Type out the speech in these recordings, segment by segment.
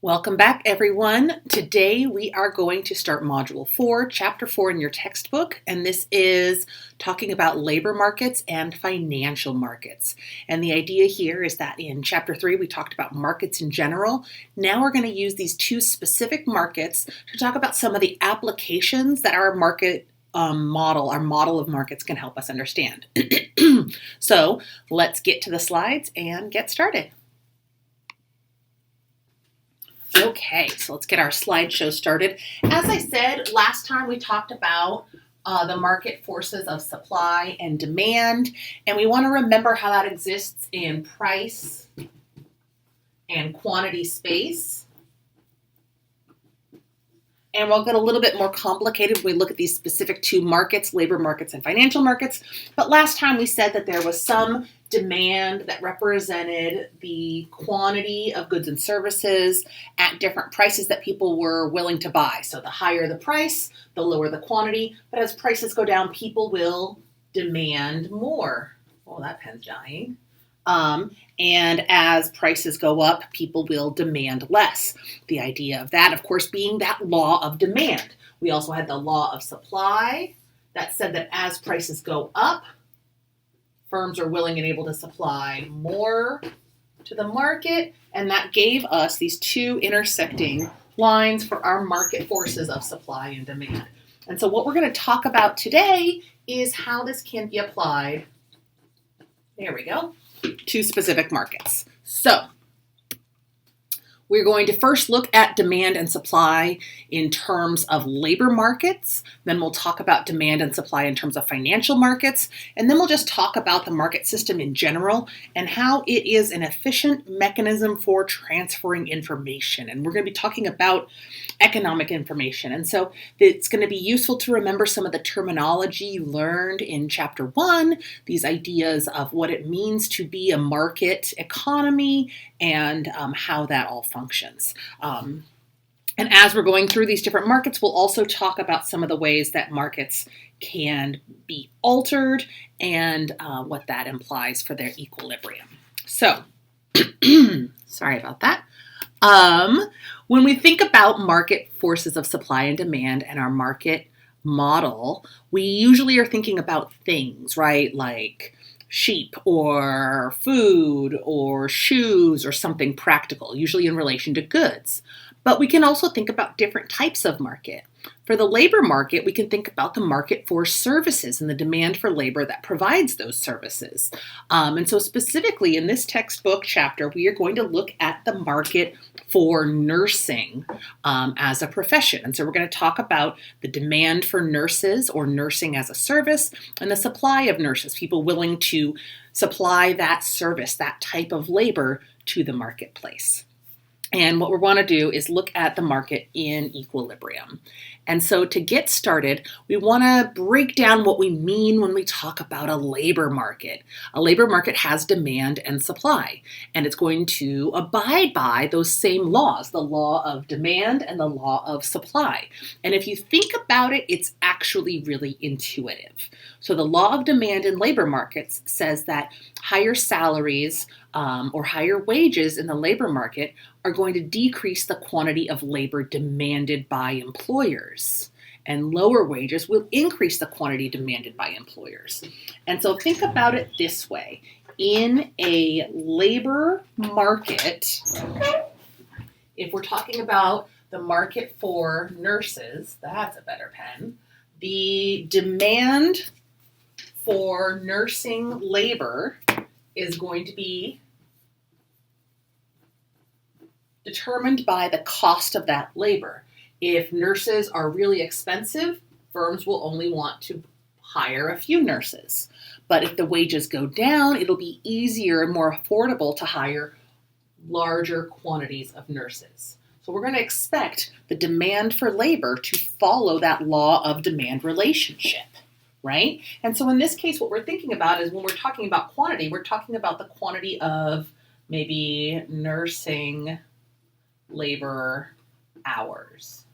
Welcome back, everyone. Today we are going to start Module 4, Chapter 4 in your textbook, and this is talking about labor markets and financial markets. And the idea here is that in Chapter 3 we talked about markets in general. Now we're going to use these two specific markets to talk about some of the applications that our market our model of markets can help us understand. So let's get to the slides and get started. Okay, so let's get our slideshow started. As I said, last time we talked about the market forces of supply and demand, and we want to remember how that exists in price and quantity space. And we'll get a little bit more complicated when we look at these specific two markets, labor markets and financial markets. But last time we said that there was some demand that represented the quantity of goods and services at different prices that people were willing to buy. So the higher the price, the lower the quantity. But as prices go down, people will demand more. Oh, that pen's dying. And as prices go up, people will demand less. The idea of that, of course, being that law of demand. We also had the law of supply that said that as prices go up, firms are willing and able to supply more to the market, and that gave us these two intersecting lines for our market forces of supply and demand. And so what we're going to talk about today is how this can be applied, there we go, to specific markets. So we're going to first look at demand and supply in terms of labor markets. Then we'll talk about demand and supply in terms of financial markets. And then we'll just talk about the market system in general and how it is an efficient mechanism for transferring information. And we're going to be talking about economic information. And so it's going to be useful to remember some of the terminology you learned in Chapter 1, these ideas of what it means to be a market economy and how that all functions. And as we're going through these different markets, we'll also talk about some of the ways that markets can be altered and what that implies for their equilibrium. So, sorry about that. When we think about market forces of supply and demand and our market model, we usually are thinking about things, right? Like sheep or food or shoes or something practical, usually in relation to goods. But we can also think about different types of market. For the labor market, we can think about the market for services and the demand for labor that provides those services. And so specifically in this textbook chapter, we are going to look at the market for nursing as a profession. And so we're going to talk about the demand for nurses or nursing as a service and the supply of nurses, people willing to supply that service, that type of labor to the marketplace. And what we want to do is look at the market in equilibrium. And so to get started, we want to break down what we mean when we talk about a labor market. A labor market has demand and supply, and it's going to abide by those same laws, the law of demand and the law of supply. And if you think about it, it's actually really intuitive. So the law of demand in labor markets says that higher salaries or higher wages in the labor market are going to decrease the quantity of labor demanded by employers. And lower wages will increase the quantity demanded by employers. And so think about it this way. In a labor market, if we're talking about the market for nurses, that's a better pen, the demand for nursing labor is going to be determined by the cost of that labor. If nurses are really expensive, firms will only want to hire a few nurses. But if the wages go down, it'll be easier and more affordable to hire larger quantities of nurses. So we're going to expect the demand for labor to follow that law of demand relationship, right? And so in this case, what we're thinking about is when we're talking about quantity, we're talking about the quantity of maybe nursing labor hours.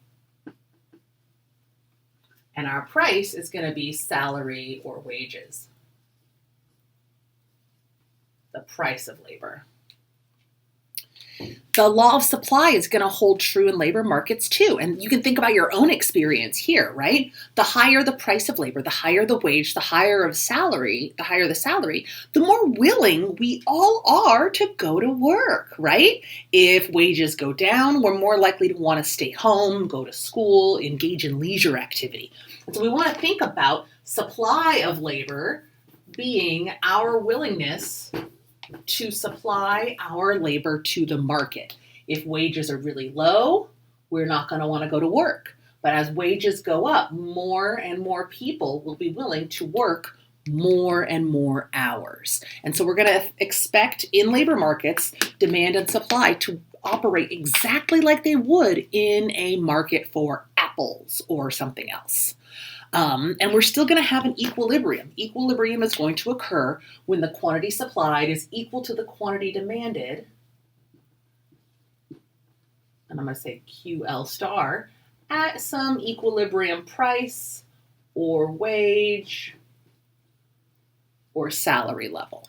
And our price is going to be salary or wages, the price of labor. The law of supply is going to hold true in labor markets too. And you can think about your own experience here, right? The higher the price of labor, the higher the wage, the higher the salary, the more willing we all are to go to work, right? If wages go down, we're more likely to want to stay home, go to school, engage in leisure activity. And so we want to think about supply of labor being our willingness to supply our labor to the market. If wages are really low, we're not going to want to go to work. But as wages go up, more and more people will be willing to work more and more hours. And so we're going to expect in labor markets, demand and supply to operate exactly like they would in a market for apples or something else. And we're still going to have an equilibrium. Equilibrium is going to occur when the quantity supplied is equal to the quantity demanded. And I'm going to say QL star at some equilibrium price or wage or salary level.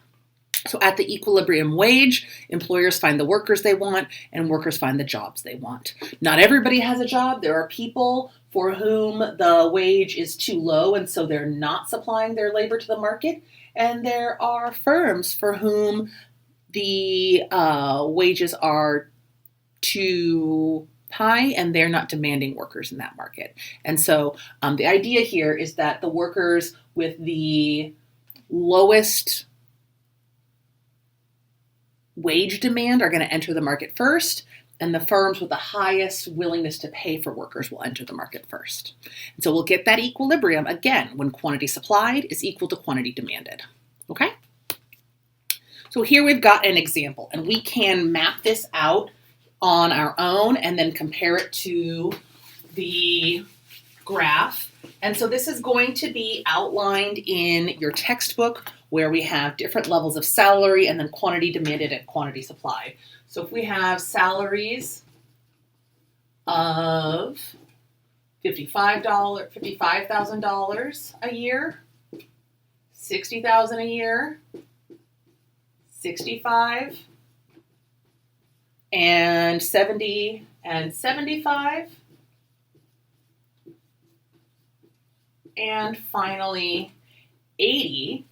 So at the equilibrium wage, employers find the workers they want and workers find the jobs they want. Not everybody has a job. There are people for whom the wage is too low and so they're not supplying their labor to the market. And there are firms for whom the wages are too high and they're not demanding workers in that market. And so the idea here is that the workers with the lowest wage demand are going to enter the market first, and the firms with the highest willingness to pay for workers will enter the market first. And so we'll get that equilibrium again when quantity supplied is equal to quantity demanded. Okay? So here we've got an example, and we can map this out on our own and then compare it to the graph. And so this is going to be outlined in your textbook where we have different levels of salary and then quantity demanded and quantity supplied. So if we have salaries of $55,000 a year, $60,000 a year, $65,000, and $70,000 and $75,000, and finally $80,000,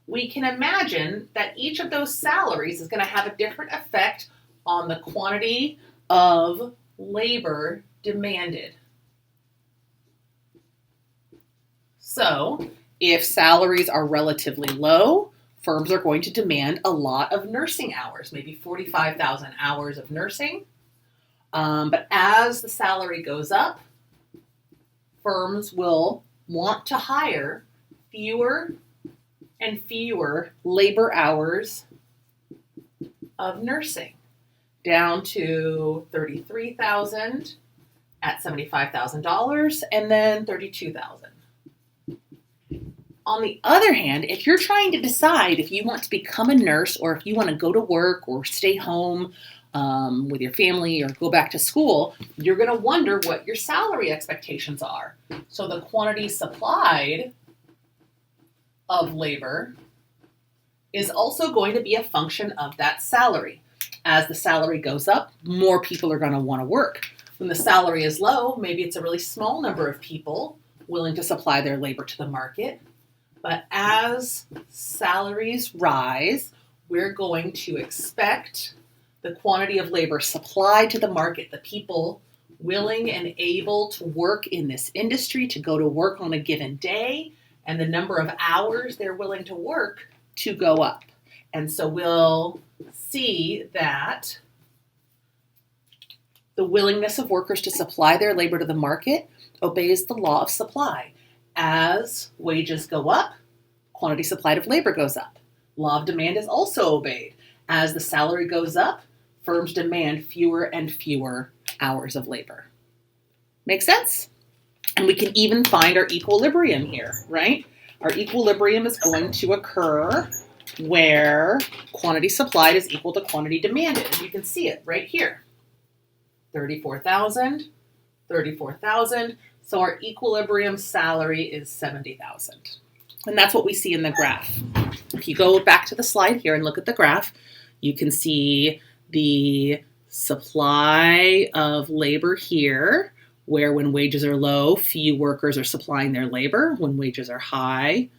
we can imagine that each of those salaries is going to have a different effect on the quantity of labor demanded. So if salaries are relatively low, firms are going to demand a lot of nursing hours, maybe 45,000 hours of nursing. But as the salary goes up, firms will want to hire fewer and fewer labor hours of nursing, down to 33,000 at $75,000 and then 32,000. On the other hand, if you're trying to decide if you want to become a nurse or if you want to go to work or stay home with your family or go back to school, you're going to wonder what your salary expectations are. So the quantity supplied of labor is also going to be a function of that salary. As the salary goes up, more people are going to want to work. When the salary is low, maybe it's a really small number of people willing to supply their labor to the market. But as salaries rise, we're going to expect the quantity of labor supplied to the market, the people willing and able to work in this industry, to go to work on a given day, and the number of hours they're willing to work to go up. And so we'll see that the willingness of workers to supply their labor to the market obeys the law of supply. As wages go up, quantity supplied of labor goes up. Law of demand is also obeyed. As the salary goes up, firms demand fewer and fewer hours of labor. Make sense? And we can even find our equilibrium here, right? Our equilibrium is going to occur where quantity supplied is equal to quantity demanded. And you can see it right here. 34,000, 34,000. So our equilibrium salary is 70,000. And that's what we see in the graph. If you go back to the slide here and look at the graph, you can see the supply of labor here, where when wages are low, few workers are supplying their labor. When wages are high,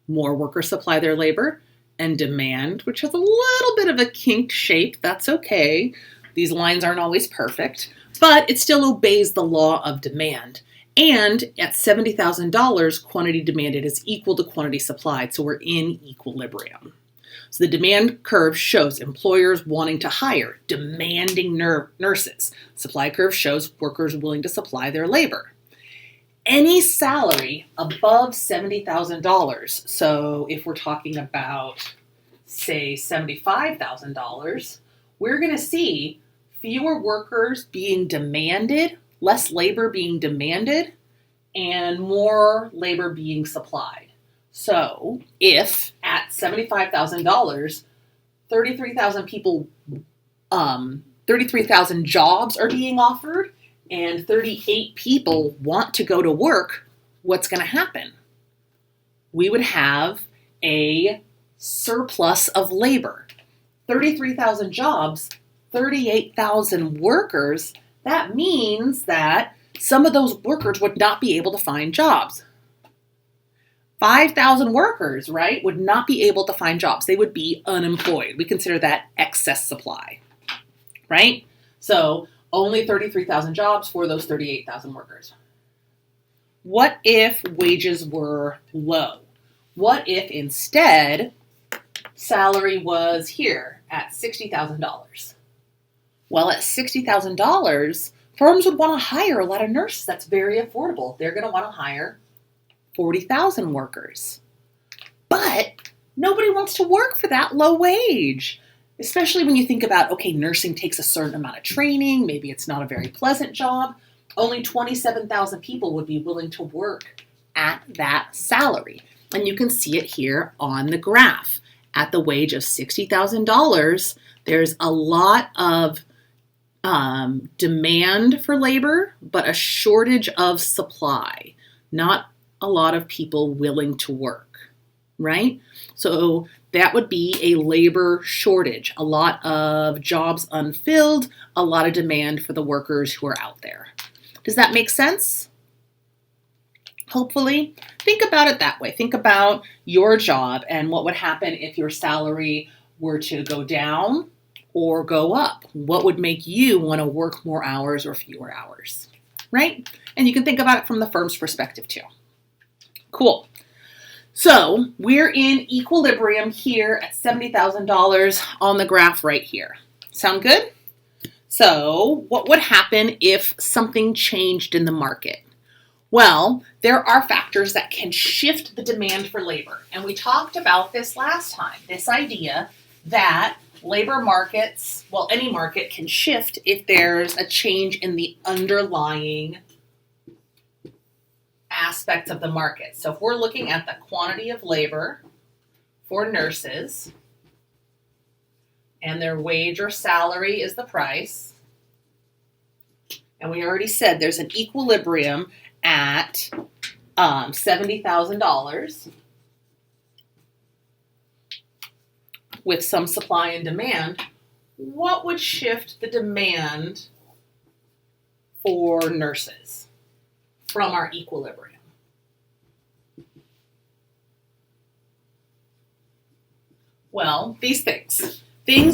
more workers supply their labor. And demand, which has a little bit of a kinked shape. That's okay. These lines aren't always perfect, but it still obeys the law of demand. And at $70,000, quantity demanded is equal to quantity supplied, so we're in equilibrium. So the demand curve shows employers wanting to hire, demanding nurses. Supply curve shows workers willing to supply their labor. Any salary above $70,000, so if we're talking about, say, $75,000, we're going to see fewer workers being demanded, less labor being demanded, and more labor being supplied. So if at $75,000, 33,000 jobs are being offered, and 38 people want to go to work, what's going to happen? We would have a surplus of labor. 33,000 jobs, 38,000 workers. That means that some of those workers would not be able to find jobs. 5,000 workers, right, would not be able to find jobs. They would be unemployed. We consider that excess supply, right? So only 33,000 jobs for those 38,000 workers. What if wages were low? What if instead salary was here at $60,000? Well, at $60,000, firms would want to hire a lot of nurses. That's very affordable. They're going to want to hire 40,000 workers. But nobody wants to work for that low wage. Especially when you think about, okay, nursing takes a certain amount of training. Maybe it's not a very pleasant job. Only 27,000 people would be willing to work at that salary. And you can see it here on the graph. At the wage of $60,000, there's a lot of demand for labor, but a shortage of supply. Not a lot of people willing to work, right? So that would be a labor shortage, a lot of jobs unfilled, a lot of demand for the workers who are out there. Does that make sense? Hopefully. Think about it that way. Think about your job and what would happen if your salary were to go down or go up. What would make you want to work more hours or fewer hours, right? And you can think about it from the firm's perspective too. Cool. So we're in equilibrium here at $70,000 on the graph right here. Sound good? So what would happen if something changed in the market? Well, there are factors that can shift the demand for labor. And we talked about this last time, this idea that labor markets, well, any market can shift if there's a change in the underlying aspects of the market. So if we're looking at the quantity of labor for nurses and their wage or salary is the price, and we already said there's an equilibrium at $70,000 with some supply and demand, what would shift the demand for nurses from our equilibrium? Well, these things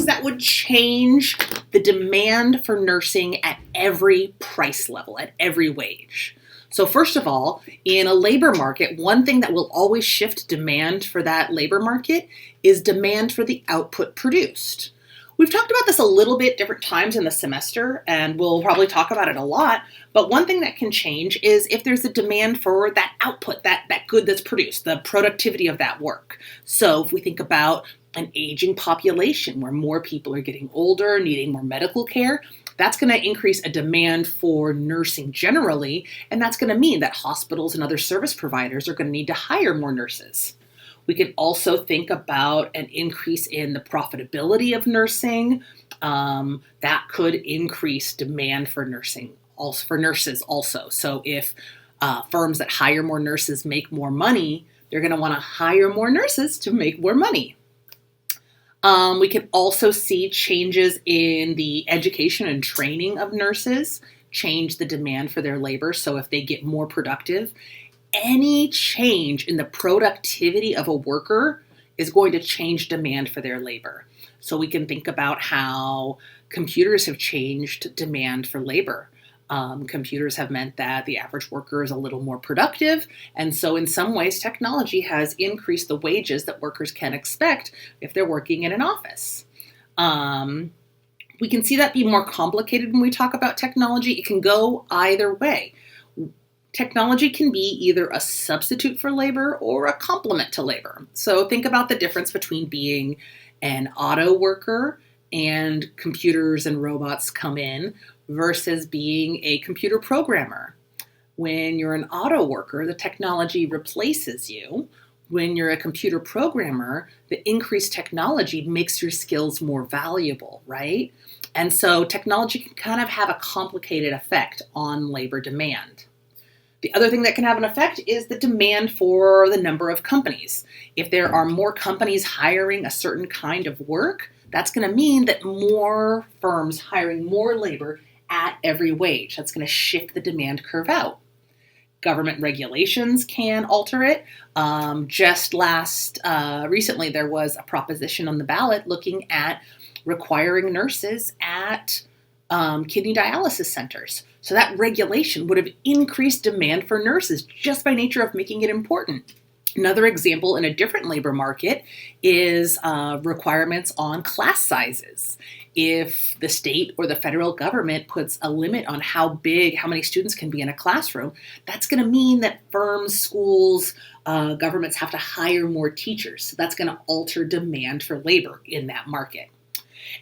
that would change the demand for nursing at every price level, at every wage. So first of all, in a labor market, one thing that will always shift demand for that labor market is demand for the output produced. We've talked about this a little bit different times in the semester, and we'll probably talk about it a lot, but one thing that can change is if there's a demand for that output, that good that's produced, the productivity of that work. So if we think about an aging population where more people are getting older, needing more medical care, that's going to increase a demand for nursing generally, and that's going to mean that hospitals and other service providers are going to need to hire more nurses. We could also think about an increase in the profitability of nursing. That could increase demand for nursing, also for nurses also. So if firms that hire more nurses make more money, they're going to want to hire more nurses to make more money. We can also see changes in the education and training of nurses, change the demand for their labor. So if they get more productive, any change in the productivity of a worker is going to change demand for their labor. So we can think about how computers have changed demand for labor. Computers have meant that the average worker is a little more productive. And so in some ways, technology has increased the wages that workers can expect if they're working in an office. We can see that be more complicated when we talk about technology. It can go either way. Technology can be either a substitute for labor or a complement to labor. So think about the difference between being an auto worker and computers and robots come in versus being a computer programmer. When you're an auto worker, the technology replaces you. When you're a computer programmer, the increased technology makes your skills more valuable, right? And so technology can kind of have a complicated effect on labor demand. The other thing that can have an effect is the demand for the number of companies. If there are more companies hiring a certain kind of work, that's going to mean that more firms hiring more labor at every wage. That's going to shift the demand curve out. Government regulations can alter it. Recently, there was a proposition on the ballot looking at requiring nurses at kidney dialysis centers. So that regulation would have increased demand for nurses just by nature of making it important. Another example in a different labor market is requirements on class sizes. If the state or the federal government puts a limit on how many students can be in a classroom, that's going to mean that firms, schools, governments have to hire more teachers. So that's going to alter demand for labor in that market.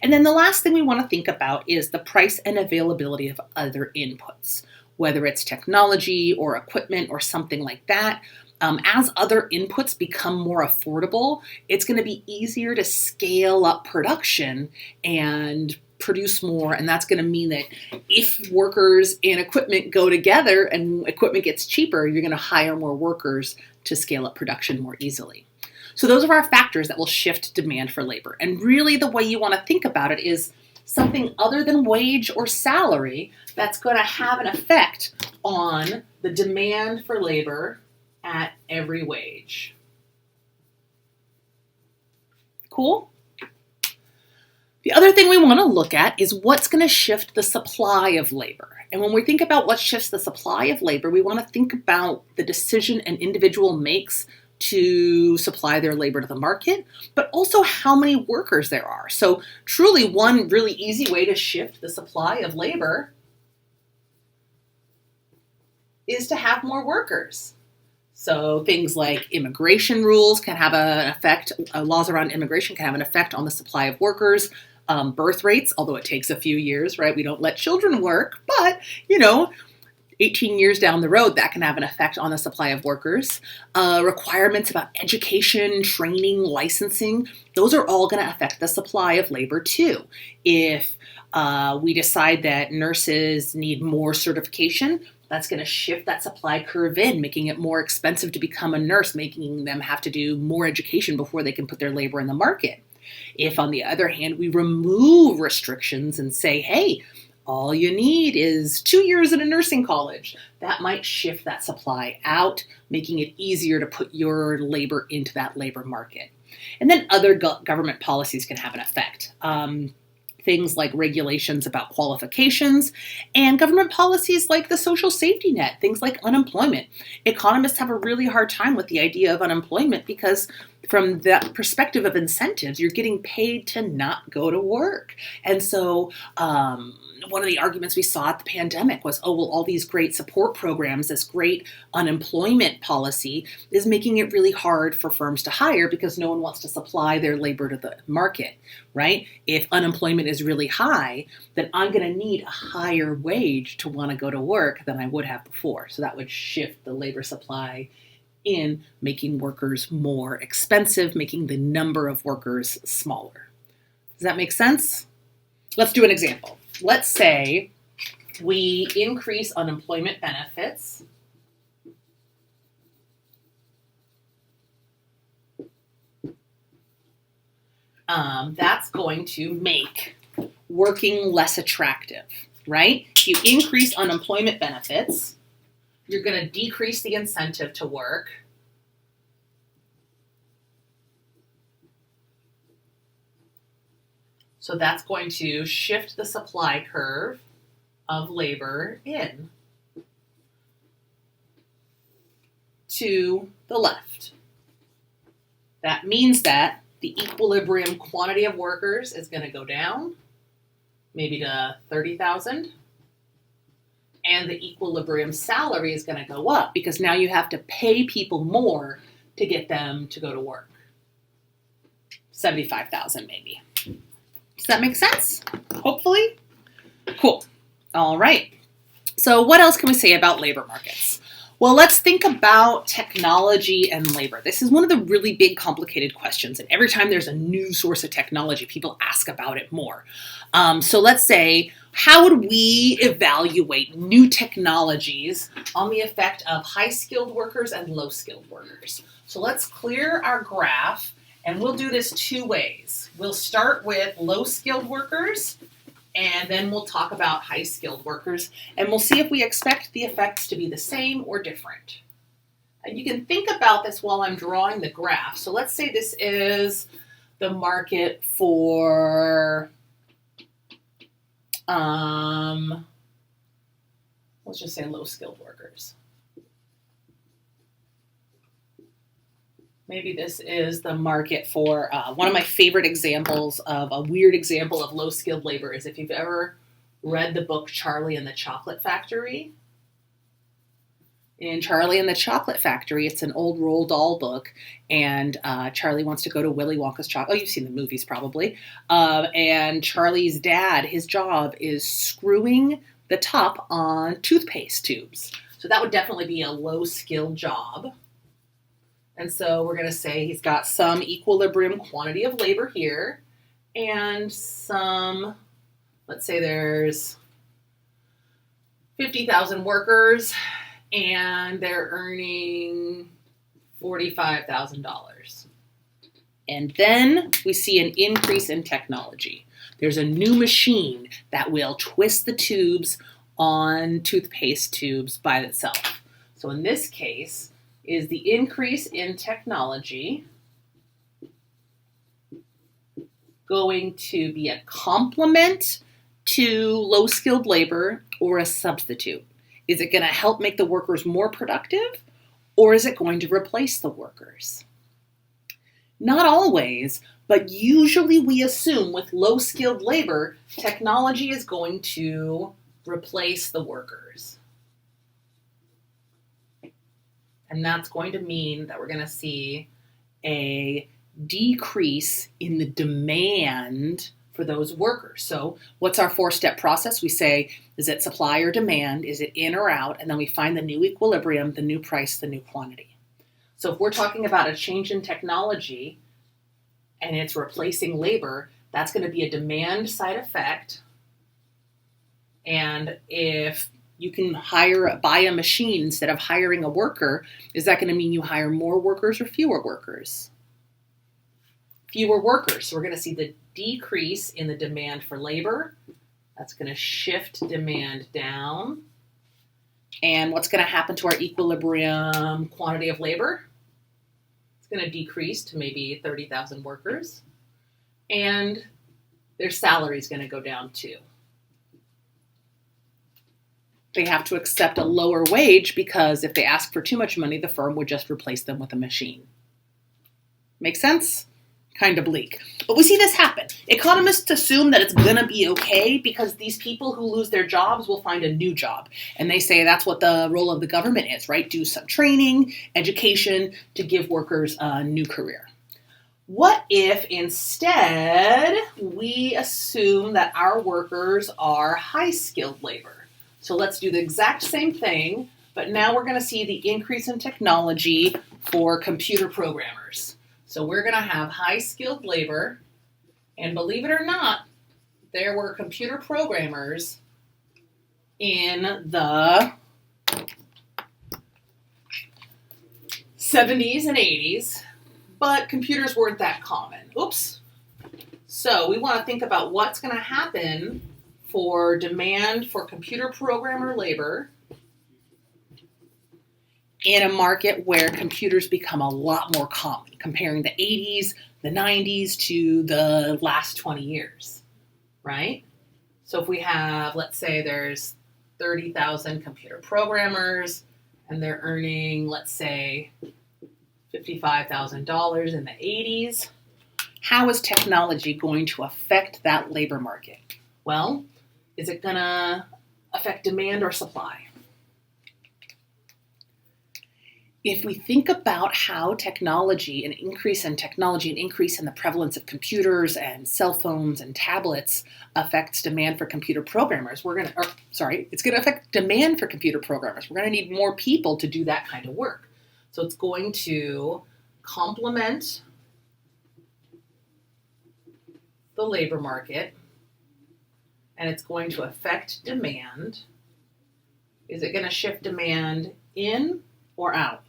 And then the last thing we want to think about is the price and availability of other inputs, whether it's technology or equipment or something like that. As other inputs become more affordable, it's going to be easier to scale up production and produce more. And that's going to mean that if workers and equipment go together and equipment gets cheaper, you're going to hire more workers to scale up production more easily. So those are our factors that will shift demand for labor. And really the way you want to think about it is something other than wage or salary that's going to have an effect on the demand for labor at every wage. Cool? The other thing we want to look at is what's going to shift the supply of labor. And when we think about what shifts the supply of labor, we want to think about the decision an individual makes to supply their labor to the market, but also how many workers there are. So truly one really easy way to shift the supply of labor is to have more workers. So things like immigration rules can have an effect, laws around immigration can have an effect on the supply of workers. Birth rates, although it takes a few years, right? We don't let children work, but 18 years down the road, that can have an effect on the supply of workers. Requirements about education, training, licensing, those are all going to affect the supply of labor too. If we decide that nurses need more certification, that's going to shift that supply curve in, making it more expensive to become a nurse, making them have to do more education before they can put their labor in the market. If, on the other hand, we remove restrictions and say, hey, all you need is 2 years at a nursing college, that might shift that supply out, making it easier to put your labor into that labor market. And then other government policies can have an effect. Things like regulations about qualifications and government policies like the social safety net, things like unemployment. Economists have a really hard time with the idea of unemployment because from that perspective of incentives, you're getting paid to not go to work. And so one of the arguments we saw at the pandemic was, all these great support programs, this great unemployment policy is making it really hard for firms to hire because no one wants to supply their labor to the market, right? If unemployment is really high, then I'm going to need a higher wage to want to go to work than I would have before. So that would shift the labor supply in making workers more expensive, making the number of workers smaller. Does that make sense? Let's do an example. Let's say we increase unemployment benefits that's going to make working less attractive, right? If you increase unemployment benefits, you're going to decrease the incentive to work. So that's going to shift the supply curve of labor in to the left. That means that the equilibrium quantity of workers is going to go down, maybe to 30,000. And the equilibrium salary is going to go up because now you have to pay people more to get them to go to work. 75,000 maybe. Does that make sense? Hopefully. Cool. All right. So what else can we say about labor markets? Well, let's think about technology and labor. This is one of the really big, complicated questions. And every time there's a new source of technology, people ask about it more. So let's say, how would we evaluate new technologies on the effect of high-skilled workers and low-skilled workers? So let's clear our graph, and we'll do this two ways. We'll start with low-skilled workers, and then we'll talk about high-skilled workers, and we'll see if we expect the effects to be the same or different. And you can think about this while I'm drawing the graph. So let's say this is the market for, let's just say low-skilled workers. Maybe this is the market for one of my favorite examples of a weird example of low-skilled labor is if you've ever read the book Charlie and the Chocolate Factory. In Charlie and the Chocolate Factory, it's an old Roald Dahl book, and Charlie wants to go to Willy Wonka's chocolate. Oh, you've seen the movies probably. And Charlie's dad, his job is screwing the top on toothpaste tubes. So that would definitely be a low-skilled job. And so we're going to say he's got some equilibrium quantity of labor here and some, let's say there's 50,000 workers and they're earning $45,000. And then we see an increase in technology. There's a new machine that will twist the tubes on toothpaste tubes by itself. So in this case, is the increase in technology going to be a complement to low-skilled labor or a substitute? Is it going to help make the workers more productive, or is it going to replace the workers? Not always, but usually we assume with low-skilled labor, technology is going to replace the workers. And that's going to mean that we're going to see a decrease in the demand for those workers. So what's our four-step process? We say, is it supply or demand? Is it in or out? And then we find the new equilibrium, the new price, the new quantity. So if we're talking about a change in technology and it's replacing labor, that's going to be a demand side effect. And if you can buy a machine instead of hiring a worker, is that going to mean you hire more workers or fewer workers? Fewer workers. So we're going to see the decrease in the demand for labor. That's going to shift demand down. And what's going to happen to our equilibrium quantity of labor? It's going to decrease to maybe 30,000 workers. And their salary is going to go down too. They have to accept a lower wage because if they ask for too much money, the firm would just replace them with a machine. Make sense? Kind of bleak. But we see this happen. Economists assume that it's going to be okay because these people who lose their jobs will find a new job. And they say that's what the role of the government is, right? Do some training, education to give workers a new career. What if instead we assume that our workers are high-skilled labor? So let's do the exact same thing, but now we're going to see the increase in technology for computer programmers. So we're going to have high-skilled labor, and believe it or not, there were computer programmers in the 70s and 80s, but computers weren't that common. Oops. So we want to think about what's going to happen for demand for computer programmer labor in a market where computers become a lot more common, comparing the 80s, the 90s to the last 20 years, right? So if we have, let's say there's 30,000 computer programmers and they're earning, let's say, $55,000 in the 80s, how is technology going to affect that labor market? Well, is it going to affect demand or supply? If we think about how technology, an increase in technology, an increase in the prevalence of computers and cell phones and tablets affects demand for computer programmers, it's going to affect demand for computer programmers. We're going to need more people to do that kind of work. So it's going to complement the labor market, and it's going to affect demand. Is it going to shift demand in or out?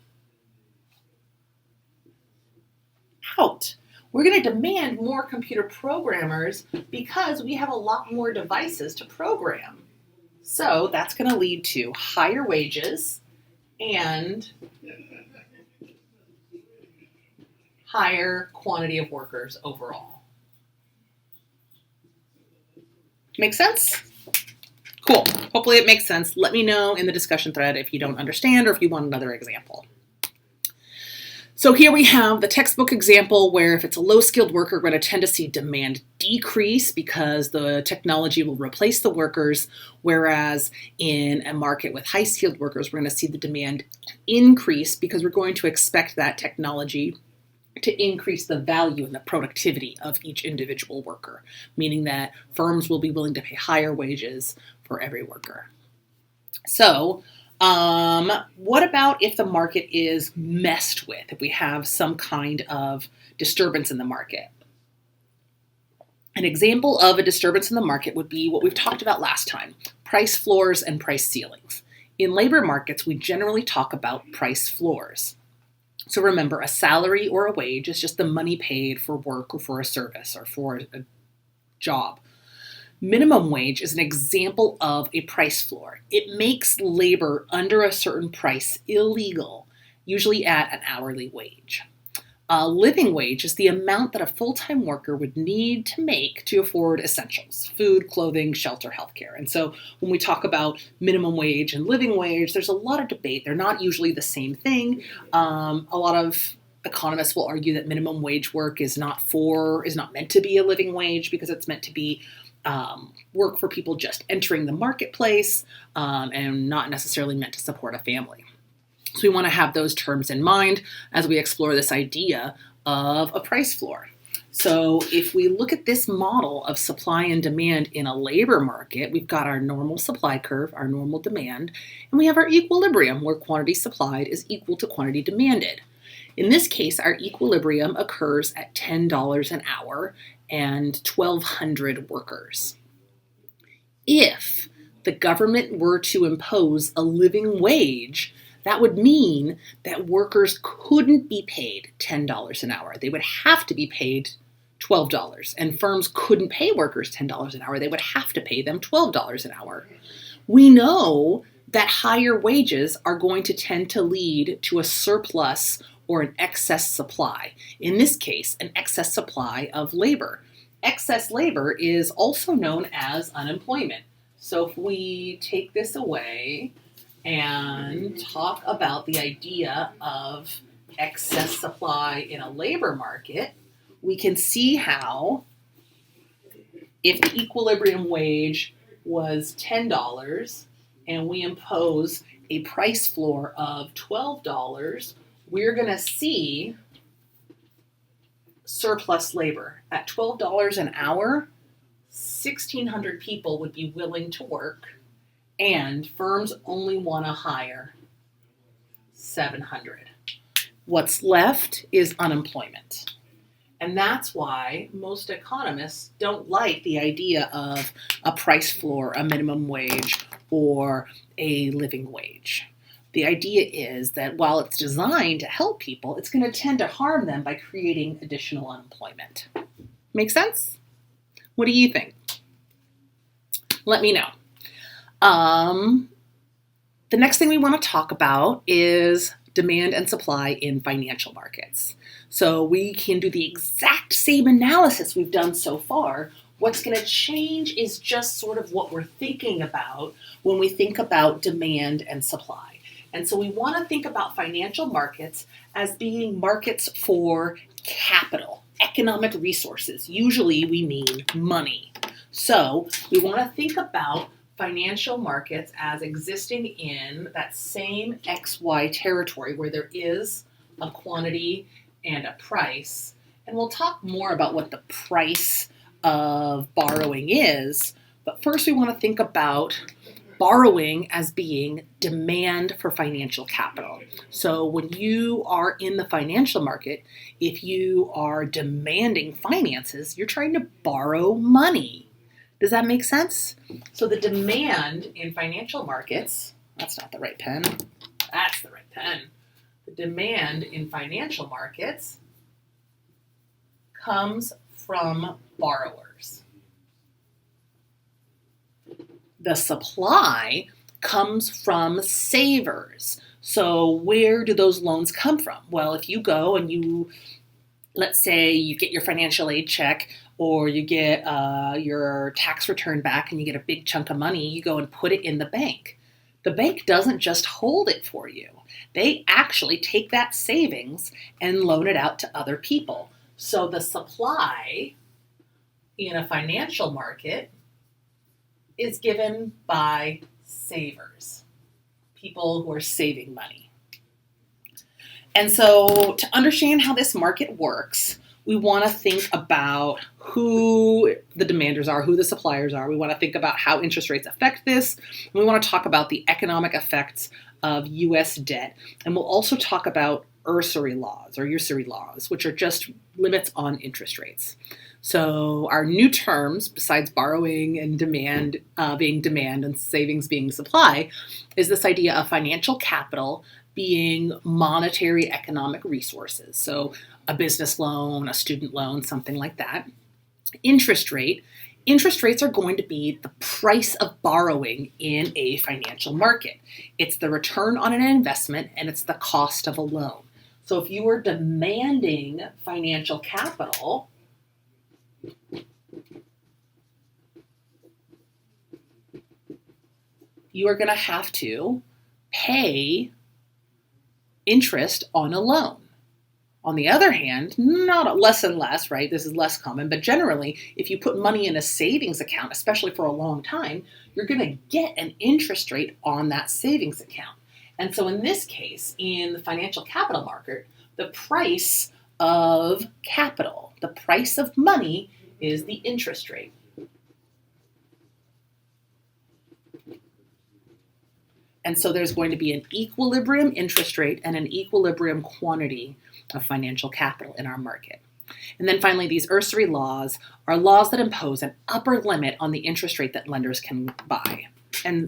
Out. We're going to demand more computer programmers because we have a lot more devices to program. So that's going to lead to higher wages and higher quantity of workers overall. Make sense? Cool. Hopefully it makes sense. Let me know in the discussion thread if you don't understand or if you want another example. So here we have the textbook example where if it's a low-skilled worker, we're going to tend to see demand decrease because the technology will replace the workers, whereas in a market with high-skilled workers, we're going to see the demand increase because we're going to expect that technology to increase the value and the productivity of each individual worker, meaning that firms will be willing to pay higher wages for every worker. So, what about if the market is messed with, if we have some kind of disturbance in the market? An example of a disturbance in the market would be what we've talked about last time, price floors and price ceilings. In labor markets, we generally talk about price floors. So remember, a salary or a wage is just the money paid for work or for a service or for a job. Minimum wage is an example of a price floor. It makes labor under a certain price illegal, usually at an hourly wage. A living wage is the amount that a full-time worker would need to make to afford essentials, food, clothing, shelter, healthcare. And so when we talk about minimum wage and living wage, there's a lot of debate. They're not usually the same thing. A lot of economists will argue that minimum wage work is not meant to be a living wage because it's meant to be work for people just entering the marketplace and not necessarily meant to support a family. So we want to have those terms in mind as we explore this idea of a price floor. So if we look at this model of supply and demand in a labor market, we've got our normal supply curve, our normal demand, and we have our equilibrium where quantity supplied is equal to quantity demanded. In this case, our equilibrium occurs at $10 an hour and 1,200 workers. If the government were to impose a living wage, that would mean that workers couldn't be paid $10 an hour. They would have to be paid $12. And firms couldn't pay workers $10 an hour. They would have to pay them $12 an hour. We know that higher wages are going to tend to lead to a surplus or an excess supply. In this case, an excess supply of labor. Excess labor is also known as unemployment. So if we take this away and talk about the idea of excess supply in a labor market, we can see how if the equilibrium wage was $10 and we impose a price floor of $12, we're going to see surplus labor. At $12 an hour, 1,600 people would be willing to work, and firms only want to hire 700. What's left is unemployment. And that's why most economists don't like the idea of a price floor, a minimum wage, or a living wage. The idea is that while it's designed to help people, it's going to tend to harm them by creating additional unemployment. Make sense? What do you think? Let me know. The next thing we want to talk about is demand and supply in financial markets. So we can do the exact same analysis we've done so far. What's going to change is just sort of what we're thinking about when we think about demand and supply. And so we want to think about financial markets as being markets for capital, economic resources. Usually we mean money. So we want to think about financial markets as existing in that same XY territory where there is a quantity and a price. And we'll talk more about what the price of borrowing is. But first we want to think about borrowing as being demand for financial capital. So when you are in the financial market, if you are demanding finances, you're trying to borrow money. Does that make sense? So the demand in financial markets, that's not the right pen, that's the right pen. The demand in financial markets comes from borrowers. The supply comes from savers. So where do those loans come from? Well, if you go and let's say you get your financial aid check or you get your tax return back and you get a big chunk of money, you go and put it in the bank. The bank doesn't just hold it for you. They actually take that savings and loan it out to other people. So the supply in a financial market is given by savers, people who are saving money. And so to understand how this market works, we want to think about who the demanders are, who the suppliers are. We want to think about how interest rates affect this. And we want to talk about the economic effects of U.S. debt. And we'll also talk about usury laws, which are just limits on interest rates. So our new terms, besides borrowing and demand being demand and savings being supply, is this idea of financial capital being monetary economic resources. So a business loan, a student loan, something like that. Interest rates are going to be the price of borrowing in a financial market. It's the return on an investment and it's the cost of a loan. So if you are demanding financial capital, you are going to have to pay interest on a loan. On the other hand, not less and less, right? This is less common, but generally, if you put money in a savings account, especially for a long time, you're going to get an interest rate on that savings account. And so in this case, in the financial capital market, the price of capital, the price of money is the interest rate. And so there's going to be an equilibrium interest rate and an equilibrium quantity of financial capital in our market. And then finally, these usury laws are laws that impose an upper limit on the interest rate that lenders can buy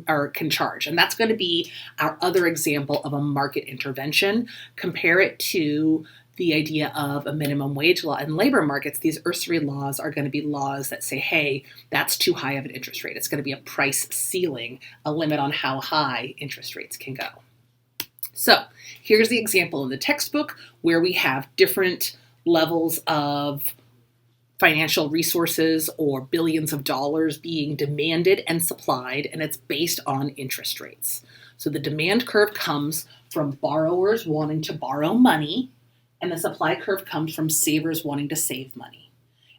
or can charge. And that's going to be our other example of a market intervention. Compare it to the idea of a minimum wage law. In labor markets, these usury laws are going to be laws that say, hey, that's too high of an interest rate. It's going to be a price ceiling, a limit on how high interest rates can go. So here's the example in the textbook where we have different levels of financial resources or billions of dollars being demanded and supplied, and it's based on interest rates. So the demand curve comes from borrowers wanting to borrow money, and the supply curve comes from savers wanting to save money.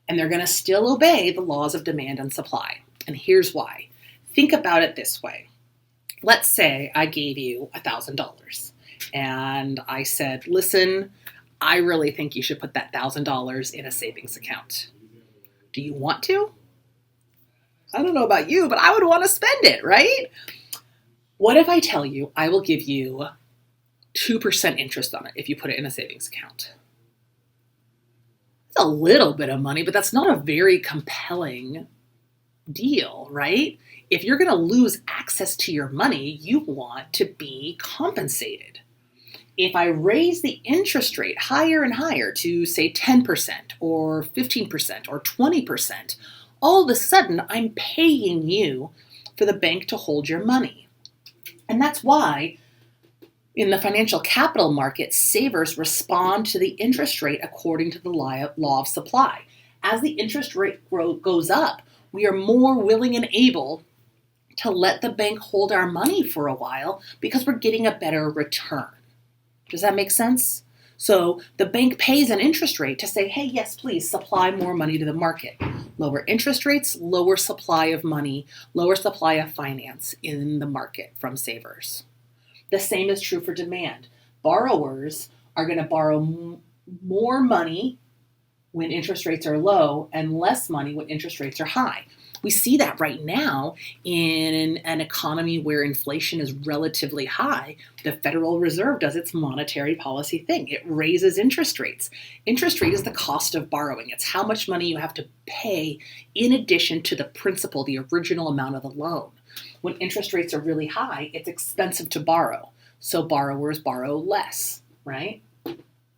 And they're going to still obey the laws of demand and supply. And here's why. Think about it this way. Let's say I gave you $1,000 and I said, listen, I really think you should put that $1,000 in a savings account. Do you want to? I don't know about you, but I would want to spend it, right? What if I tell you I will give you 2% interest on it if you put it in a savings account? It's a little bit of money, but that's not a very compelling deal, right? If you're going to lose access to your money, you want to be compensated. If I raise the interest rate higher and higher to say 10% or 15% or 20%, all of a sudden I'm paying you for the bank to hold your money. And that's why in the financial capital market, savers respond to the interest rate according to the law of supply. As the interest rate goes up, we are more willing and able to let the bank hold our money for a while because we're getting a better return. Does that make sense? So the bank pays an interest rate to say, hey, yes, please supply more money to the market. Lower interest rates, lower supply of money, lower supply of finance in the market from savers. The same is true for demand. Borrowers are going to borrow more money when interest rates are low and less money when interest rates are high. We see that right now in an economy where inflation is relatively high. The Federal Reserve does its monetary policy thing. It raises interest rates. Interest rate is the cost of borrowing. It's how much money you have to pay in addition to the principal, the original amount of the loan. When interest rates are really high, it's expensive to borrow. So borrowers borrow less, right?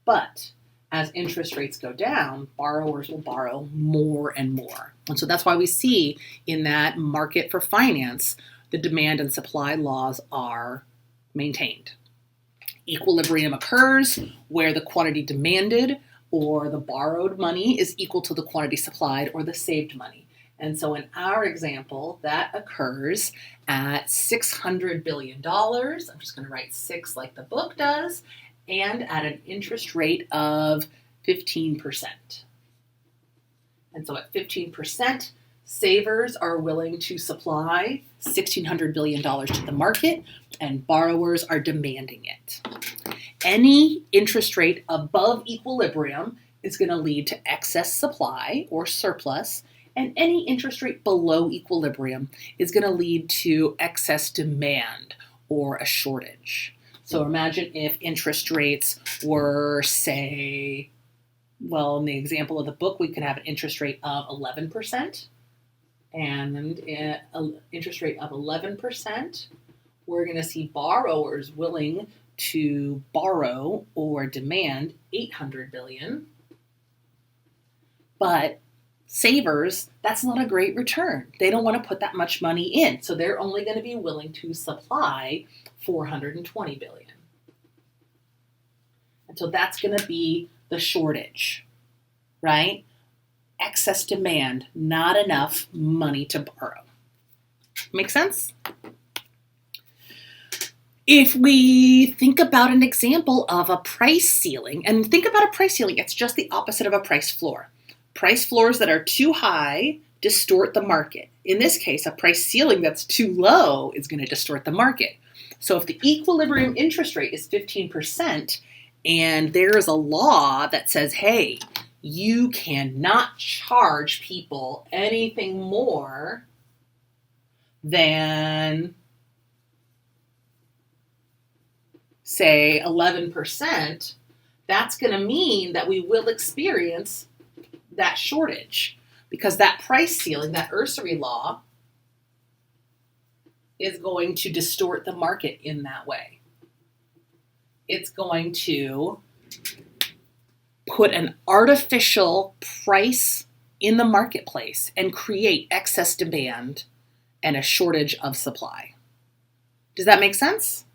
But as interest rates go down, borrowers will borrow more and more. And so that's why we see in that market for finance, the demand and supply laws are maintained. Equilibrium occurs where the quantity demanded or the borrowed money is equal to the quantity supplied or the saved money. And so in our example, that occurs at $600 billion. I'm just going to write 6 like the book does, and at an interest rate of 15%. And so at 15%, savers are willing to supply $1,600 billion to the market, and borrowers are demanding it. Any interest rate above equilibrium is going to lead to excess supply or surplus, and any interest rate below equilibrium is going to lead to excess demand or a shortage. So imagine if interest rates were, say, well, in the example of the book, we could have an interest rate of 11%. And an interest rate of 11%, we're going to see borrowers willing to borrow or demand $800 billion. But savers, that's not a great return. They don't want to put that much money in. So they're only going to be willing to supply $420 billion. And so that's going to be the shortage, right? Excess demand, not enough money to borrow. Make sense? If we think about an example of a price ceiling, and think about a price ceiling, it's just the opposite of a price floor. Price floors that are too high distort the market. In this case, a price ceiling that's too low is going to distort the market. So if the equilibrium interest rate is 15% and there is a law that says, hey, you cannot charge people anything more than, say, 11%, that's going to mean that we will experience that shortage because that price ceiling, that usury law, is going to distort the market in that way. It's going to put an artificial price in the marketplace and create excess demand and a shortage of supply. Does that make sense?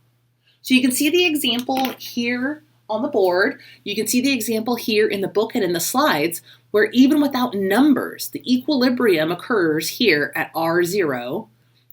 So you can see the example here on the board. You can see the example here in the book and in the slides where even without numbers, the equilibrium occurs here at R0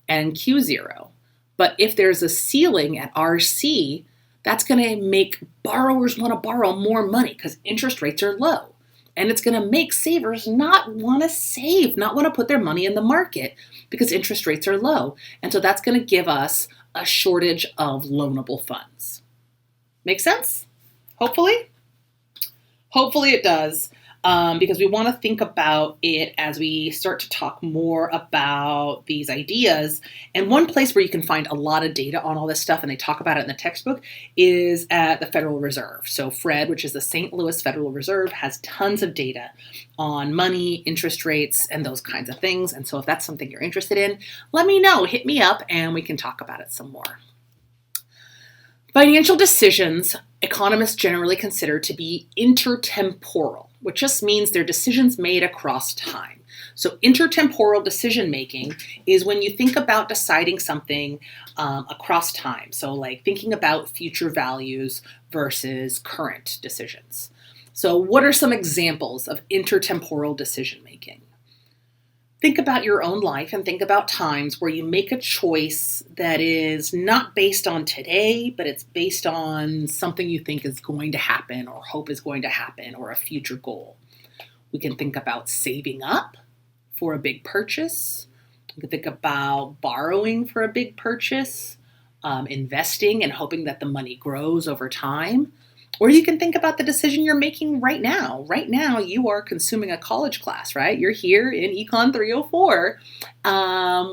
and Q0. But if there's a ceiling at RC, that's going to make borrowers want to borrow more money because interest rates are low. And it's going to make savers not want to save, not want to put their money in the market because interest rates are low. And so that's going to give us a shortage of loanable funds. Make sense? Hopefully? Hopefully it does. Because we want to think about it as we start to talk more about these ideas. And one place where you can find a lot of data on all this stuff, and they talk about it in the textbook, is at the Federal Reserve. So Fred, which is the St. Louis Federal Reserve, has tons of data on money, interest rates, and those kinds of things. And so if that's something you're interested in, let me know. Hit me up and we can talk about it some more. Financial decisions, economists generally consider to be intertemporal, which just means they're decisions made across time. So intertemporal decision making is when you think about deciding something across time. So like thinking about future values versus current decisions. So what are some examples of intertemporal decision making? Think about your own life and think about times where you make a choice that is not based on today, but it's based on something you think is going to happen or hope is going to happen or a future goal. We can think about saving up for a big purchase. We can think about borrowing for a big purchase, investing and hoping that the money grows over time. Or you can think about the decision you're making right now. Right now, you are consuming a college class, right? You're here in Econ 304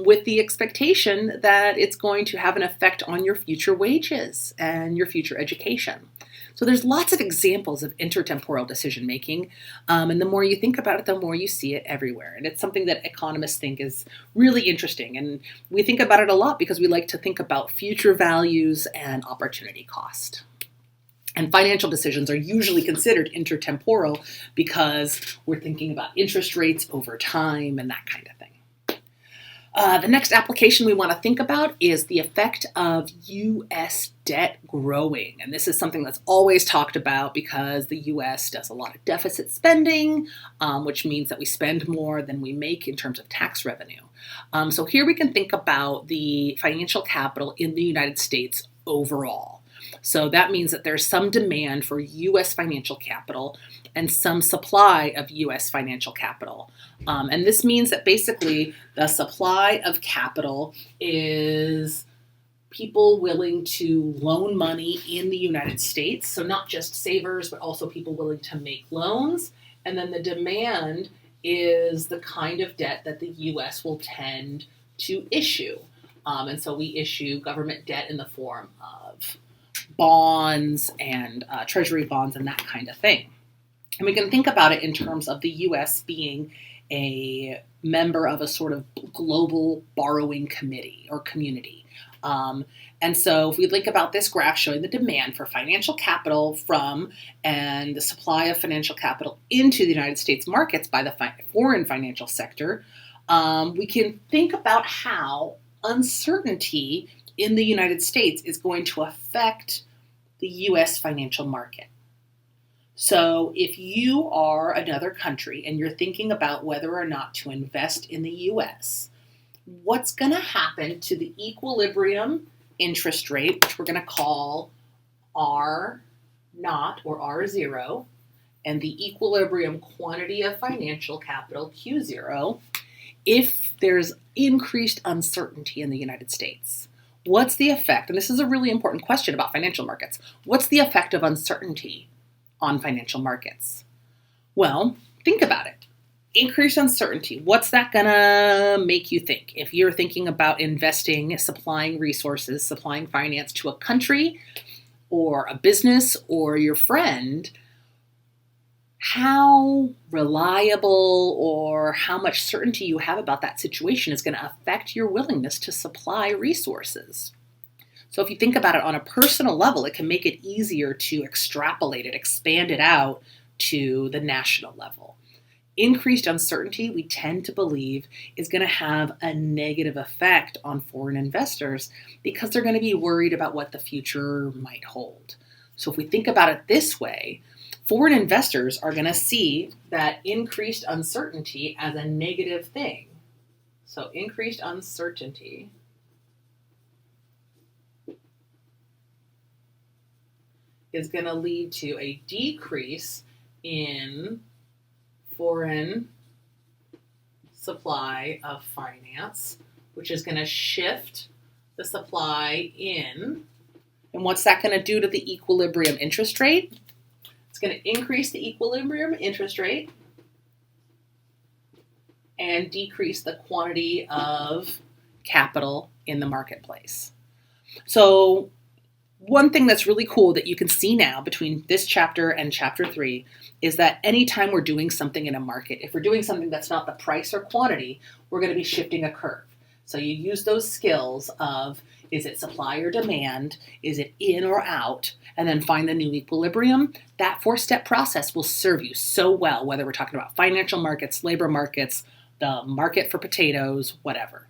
with the expectation that it's going to have an effect on your future wages and your future education. So there's lots of examples of intertemporal decision making. And the more you think about it, the more you see it everywhere. And it's something that economists think is really interesting. And we think about it a lot because we like to think about future values and opportunity cost. And financial decisions are usually considered intertemporal because we're thinking about interest rates over time and that kind of thing. The next application we want to think about is the effect of U.S. debt growing. And this is something that's always talked about because the U.S. does a lot of deficit spending, which means that we spend more than we make in terms of tax revenue. So here we can think about the financial capital in the United States overall. So that means that there's some demand for U.S. financial capital and some supply of U.S. financial capital. And this means that basically the supply of capital is people willing to loan money in the United States. So not just savers, but also people willing to make loans. And then the demand is the kind of debt that the U.S. will tend to issue. And so we issue government debt in the form of bonds and treasury bonds and that kind of thing. And we can think about it in terms of the U.S. being a member of a sort of global borrowing committee or community. And so if we think about this graph showing the demand for financial capital from and the supply of financial capital into the United States markets by the foreign financial sector, we can think about how uncertainty in the United States is going to affect the U.S. financial market. So if you are another country and you're thinking about whether or not to invest in the U.S., what's going to happen to the equilibrium interest rate, which we're going to call R naught or R0, and the equilibrium quantity of financial capital, Q0, if there's increased uncertainty in the United States? What's the effect? And this is a really important question about financial markets. What's the effect of uncertainty on financial markets? Well, think about it. Increased uncertainty. What's that gonna make you think? If you're thinking about investing, supplying resources, supplying finance to a country or a business or your friend, how reliable or how much certainty you have about that situation is going to affect your willingness to supply resources. So if you think about it on a personal level, it can make it easier to extrapolate it, expand it out to the national level. Increased uncertainty, we tend to believe, is going to have a negative effect on foreign investors because they're going to be worried about what the future might hold. So if we think about it this way, foreign investors are going to see that increased uncertainty as a negative thing. So increased uncertainty is going to lead to a decrease in foreign supply of finance, which is going to shift the supply in. And what's that going to do to the equilibrium interest rate? It's going to increase the equilibrium interest rate and decrease the quantity of capital in the marketplace. So one thing that's really cool that you can see now between this chapter and chapter 3 is that anytime we're doing something in a market, if we're doing something that's not the price or quantity, we're going to be shifting a curve. So you use those skills of, is it supply or demand? Is it in or out? And then find the new equilibrium. That 4-step process will serve you so well, whether we're talking about financial markets, labor markets, the market for potatoes, whatever.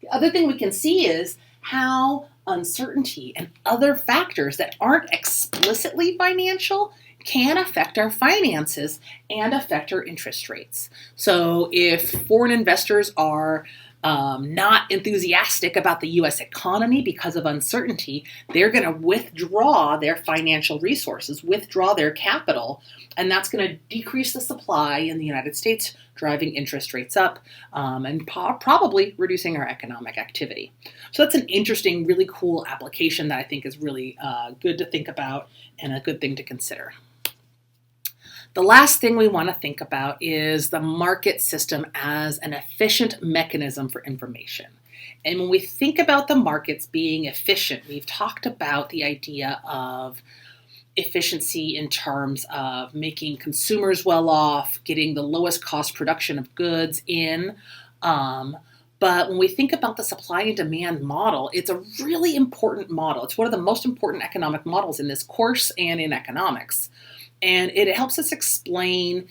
The other thing we can see is how uncertainty and other factors that aren't explicitly financial can affect our finances and affect our interest rates. So if foreign investors are not enthusiastic about the US economy because of uncertainty, they're going to withdraw their financial resources, withdraw their capital, and that's going to decrease the supply in the United States, driving interest rates up and probably reducing our economic activity. So that's an interesting, really cool application that I think is really good to think about and a good thing to consider. The last thing we want to think about is the market system as an efficient mechanism for information. And when we think about the markets being efficient, we've talked about the idea of efficiency in terms of making consumers well off, getting the lowest cost production of goods in. But when we think about the supply and demand model, it's a really important model. It's one of the most important economic models in this course and in economics. And it helps us explain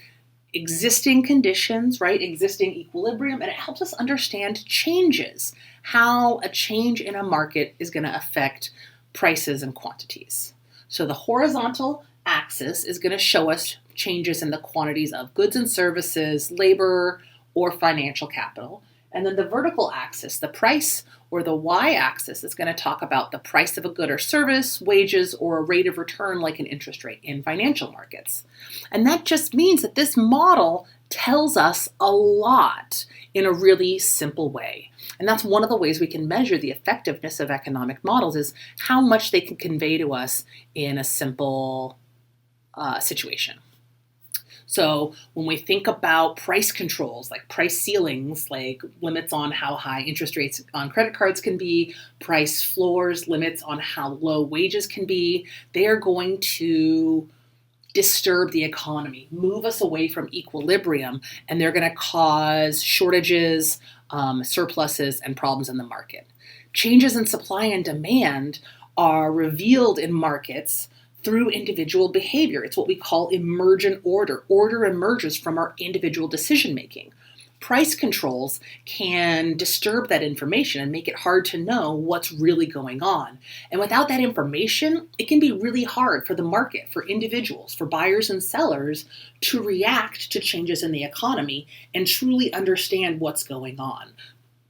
existing conditions, right? Existing equilibrium, and it helps us understand changes, how a change in a market is going to affect prices and quantities. So the horizontal axis is going to show us changes in the quantities of goods and services, labor, or financial capital. And then the vertical axis, the price or the y-axis, is going to talk about the price of a good or service, wages, or a rate of return like an interest rate in financial markets. And that just means that this model tells us a lot in a really simple way. And that's one of the ways we can measure the effectiveness of economic models, is how much they can convey to us in a simple situation. So when we think about price controls, like price ceilings, like limits on how high interest rates on credit cards can be, price floors, limits on how low wages can be, they are going to disturb the economy, move us away from equilibrium, and they're going to cause shortages, surpluses, and problems in the market. Changes in supply and demand are revealed in markets through individual behavior. It's what we call emergent order. Order emerges from our individual decision making. Price controls can disturb that information and make it hard to know what's really going on. And without that information, it can be really hard for the market, for individuals, for buyers and sellers to react to changes in the economy and truly understand what's going on.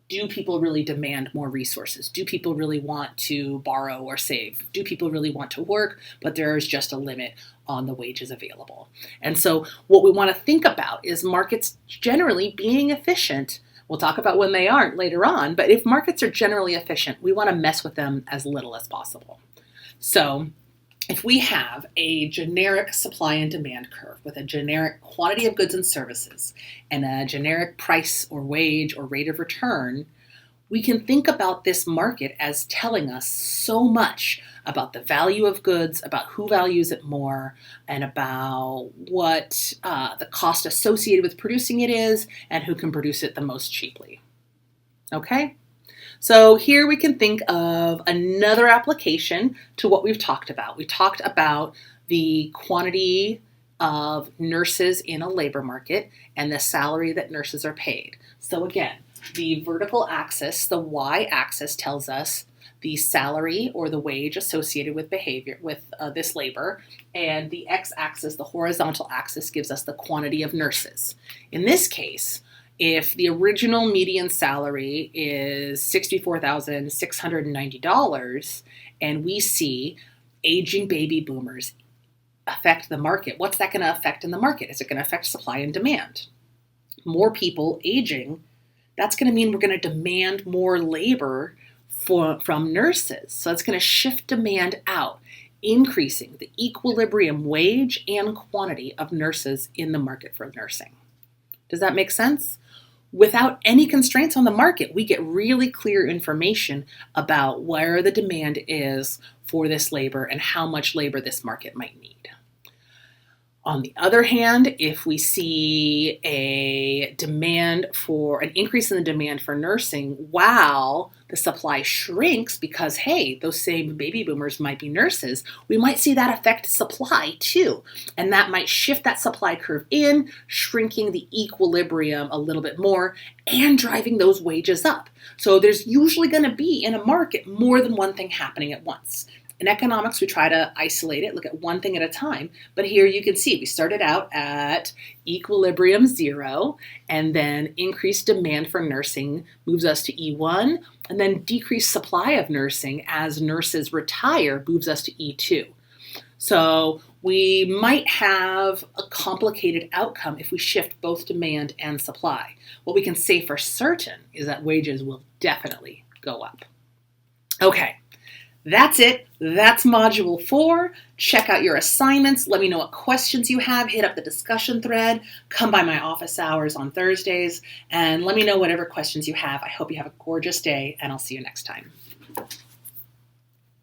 Do people really demand more resources? Do people really want to borrow or save? Do people really want to work, but there's just a limit on the wages available? And so what we want to think about is markets generally being efficient. We'll talk about when they aren't later on, but if markets are generally efficient, we want to mess with them as little as possible. So if we have a generic supply and demand curve with a generic quantity of goods and services and a generic price or wage or rate of return, we can think about this market as telling us so much about the value of goods, about who values it more, and about what the cost associated with producing it is, and who can produce it the most cheaply. Okay? So here we can think of another application to what we've talked about. We talked about the quantity of nurses in a labor market and the salary that nurses are paid. So again, the vertical axis, the y-axis, tells us the salary or the wage associated with behavior, with this labor, and the x-axis, the horizontal axis, gives us the quantity of nurses. In this case, if the original median salary is $64,690 and we see aging baby boomers affect the market, what's that going to affect in the market? Is it going to affect supply and demand? More people aging, that's going to mean we're going to demand more labor from nurses. So it's going to shift demand out, increasing the equilibrium wage and quantity of nurses in the market for nursing. Does that make sense? Without any constraints on the market, we get really clear information about where the demand is for this labor and how much labor this market might need. On the other hand, if we see an increase in the demand for nursing while the supply shrinks because, hey, those same baby boomers might be nurses, we might see that affect supply too. And that might shift that supply curve in, shrinking the equilibrium a little bit more and driving those wages up. So there's usually going to be in a market more than one thing happening at once. In economics, we try to isolate it, look at one thing at a time. But here you can see we started out at equilibrium 0, and then increased demand for nursing moves us to E1, and then decreased supply of nursing as nurses retire moves us to E2. So we might have a complicated outcome if we shift both demand and supply. What we can say for certain is that wages will definitely go up. Okay. That's it. That's Module 4. Check out your assignments. Let me know what questions you have. Hit up the discussion thread. Come by my office hours on Thursdays. And let me know whatever questions you have. I hope you have a gorgeous day, and I'll see you next time.